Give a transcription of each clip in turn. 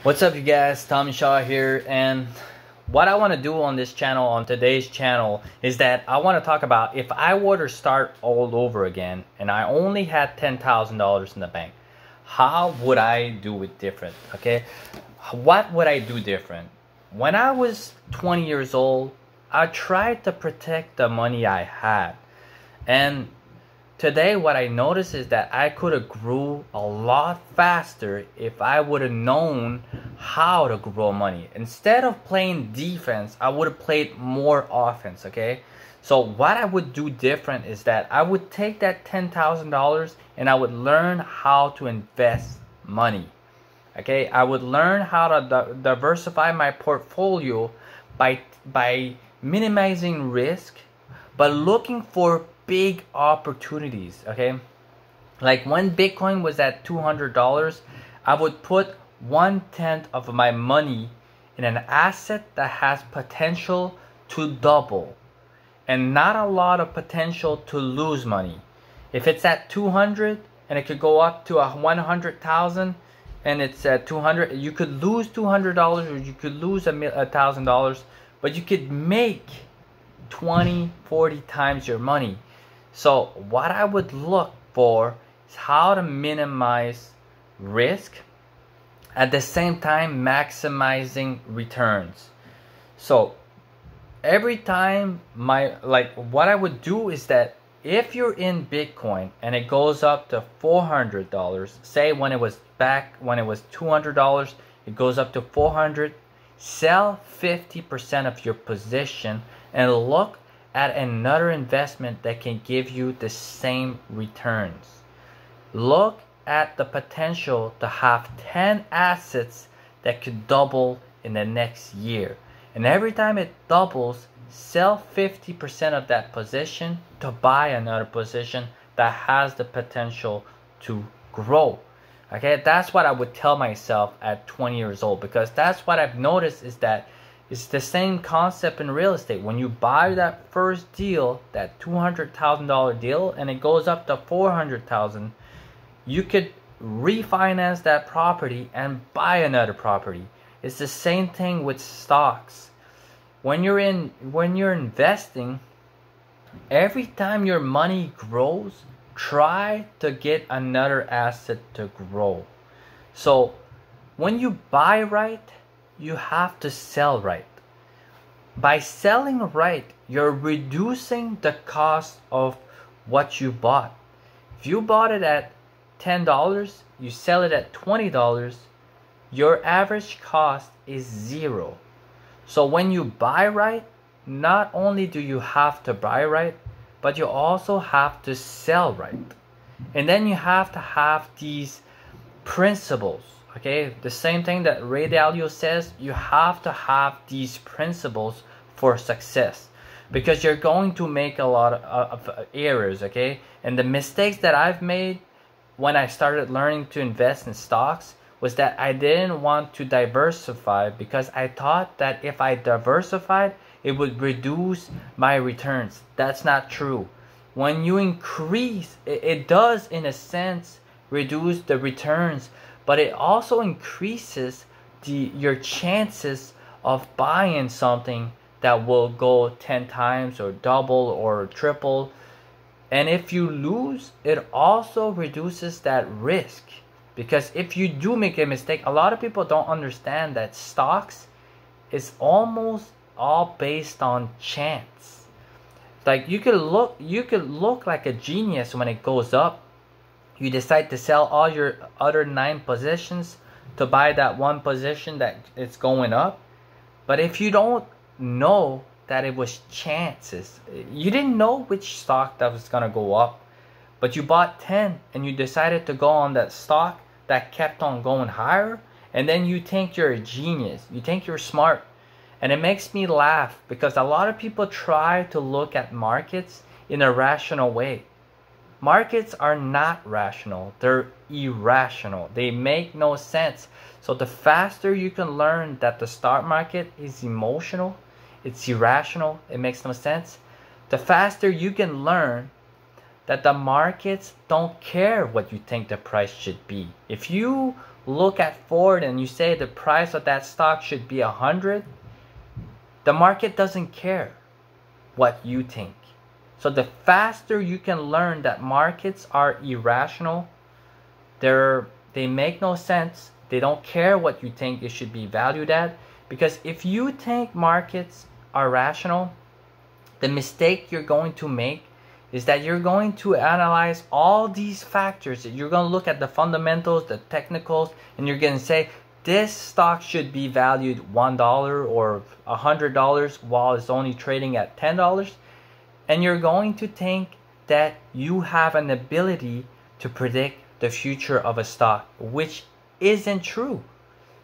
What's up, you guys? Tommy Shaw here, and what I want to do on this channel, on today's channel, is that I want to talk about if I were to start all over again and I only had $10,000 in the bank, how would I do it different? Okay, what would I do different? When I was 20 years old, I tried to protect the money I had, and today what I noticed is that I could have grew a lot faster if I would have known how to grow money. Instead of playing defense, I would have played more offense, okay? So what I would do different is that I would take that $10,000 and I would learn how to invest money, okay? I would learn how to diversify my portfolio by minimizing risk, but looking for big opportunities, okay? Like when Bitcoin was at $200, I would put 1/10 of my money in an asset that has potential to double and not a lot of potential to lose money. If it's at 200 and it could go up to 100,000 and it's at 200, you could lose $200 or you could lose $1,000, but you could make 20-40 times your money. So what I would look for is how to minimize risk at the same time maximizing returns. So every time what I would do is that if you're in Bitcoin and it goes up to $400, say when it was $200, it goes up to 400, sell 50% of your position and look at another investment that can give you the same returns. Look at the potential to have 10 assets that could double in the next year. And every time it doubles, sell 50% of that position to buy another position that has the potential to grow. Okay, that's what I would tell myself at 20 years old, because that's what I've noticed is that it's the same concept in real estate. When you buy that first deal, that $200,000 deal, and it goes up to $400,000, you could refinance that property and buy another property. It's the same thing with stocks. When you're investing, every time your money grows, try to get another asset to grow. So when you buy right, you have to sell right. By selling right, you're reducing the cost of what you bought. If you bought it at $10, you sell it at $20, your average cost is $0. So when you buy right, not only do you have to buy right, but you also have to sell right. And then you have to have these principles. Okay, the same thing that Ray Dalio says, you have to have these principles for success, because you're going to make a lot of errors, okay? And the mistakes that I've made when I started learning to invest in stocks was that I didn't want to diversify, because I thought that if I diversified, it would reduce my returns. That's not true. When you increase, it does in a sense reduce the returns, but it also increases your chances of buying something that will go 10 times or double or triple. And if you lose, it also reduces that risk. Because if you do make a mistake, a lot of people don't understand that stocks is almost all based on chance. Like you could look like a genius when it goes up. You decide to sell all your other 9 positions to buy that one position that it's going up. But if you don't know that it was chances, you didn't know which stock that was going to go up, but you bought 10 and you decided to go on that stock that kept on going higher, and then you think you're a genius. You think you're smart. And it makes me laugh because a lot of people try to look at markets in a rational way. Markets are not rational, they're irrational. They make no sense. So the faster you can learn that the stock market is emotional, it's irrational, it makes no sense, the faster you can learn that the markets don't care what you think the price should be. If you look at Ford and you say the price of that stock should be 100, the market doesn't care what you think. So the faster you can learn that markets are irrational, they make no sense, they don't care what you think it should be valued at, because if you think markets are rational, the mistake you're going to make is that you're going to analyze all these factors. You're going to look at the fundamentals, the technicals, and you're going to say, this stock should be valued $1 or $100 while it's only trading at $10. And you're going to think that you have an ability to predict the future of a stock, which isn't true.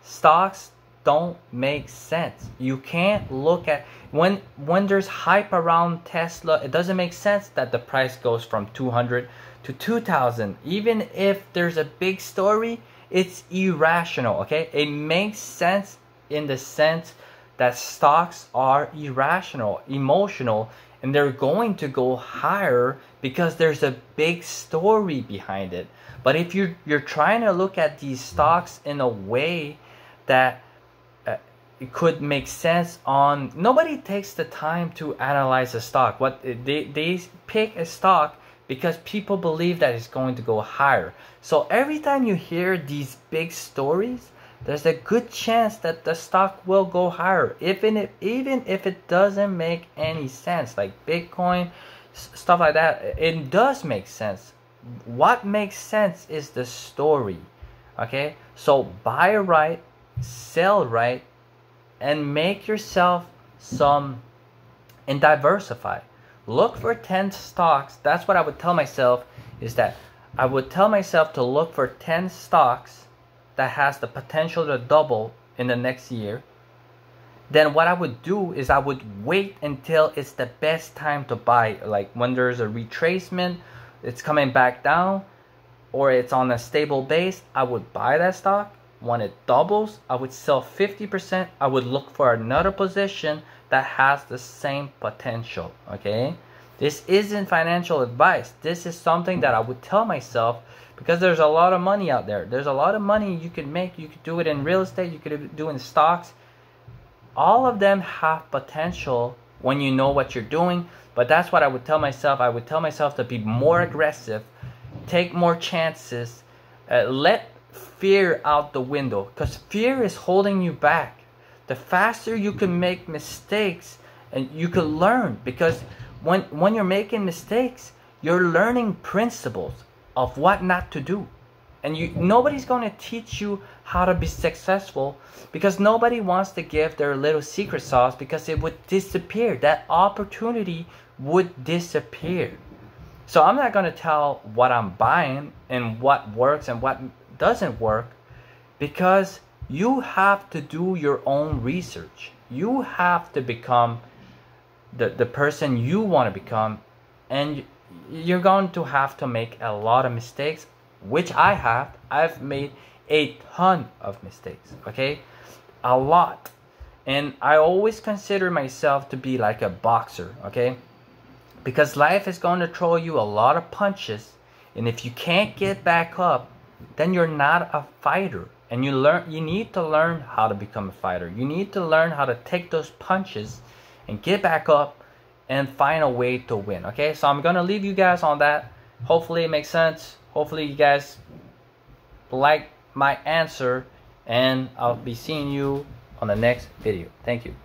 Stocks don't make sense. You can't look at when there's hype around Tesla, it doesn't make sense that the price goes from 200 to 2000. Even if there's a big story, it's irrational, okay? It makes sense in the sense that stocks are irrational, emotional, and they're going to go higher because there's a big story behind it. But if you're trying to look at these stocks in a way that it could make sense on, nobody takes the time to analyze a stock. What they pick a stock because people believe that it's going to go higher. So every time you hear these big stories, there's a good chance that the stock will go higher, even if it doesn't make any sense, like Bitcoin, stuff like that. It does make sense. What makes sense is the story, okay? So buy right, sell right, and make yourself some, and diversify. Look for 10 stocks. That's what I would tell myself, is that I would tell myself to look for 10 stocks that has the potential to double in the next year. Then what I would do is I would wait until it's the best time to buy, like when there's a retracement, it's coming back down, or it's on a stable base, I would buy that stock. When it doubles, I would sell 50%. I would look for another position that has the same potential, okay? This isn't financial advice. This is something that I would tell myself, because there's a lot of money out there. There's a lot of money you could make. You could do it in real estate. You could do it in stocks. All of them have potential when you know what you're doing. But that's what I would tell myself. I would tell myself to be more aggressive, take more chances, let fear out the window, because fear is holding you back. The faster you can make mistakes, and you can learn, because when you're making mistakes, you're learning principles of what not to do. And nobody's going to teach you how to be successful, because nobody wants to give their little secret sauce, because it would disappear. That opportunity would disappear. So I'm not going to tell what I'm buying and what works and what doesn't work, because you have to do your own research. You have to become the person you want to become, and you're going to have to make a lot of mistakes, which I have. I've made a ton of mistakes, okay? A lot. And I always consider myself to be like a boxer, okay? Because life is going to throw you a lot of punches, and if you can't get back up, then you're not a fighter. And you need to learn how to become a fighter. You need to learn how to take those punches and get back up and find a way to win, okay? So I'm gonna leave you guys on that. Hopefully it makes sense. Hopefully you guys like my answer, and I'll be seeing you on the next video. Thank you.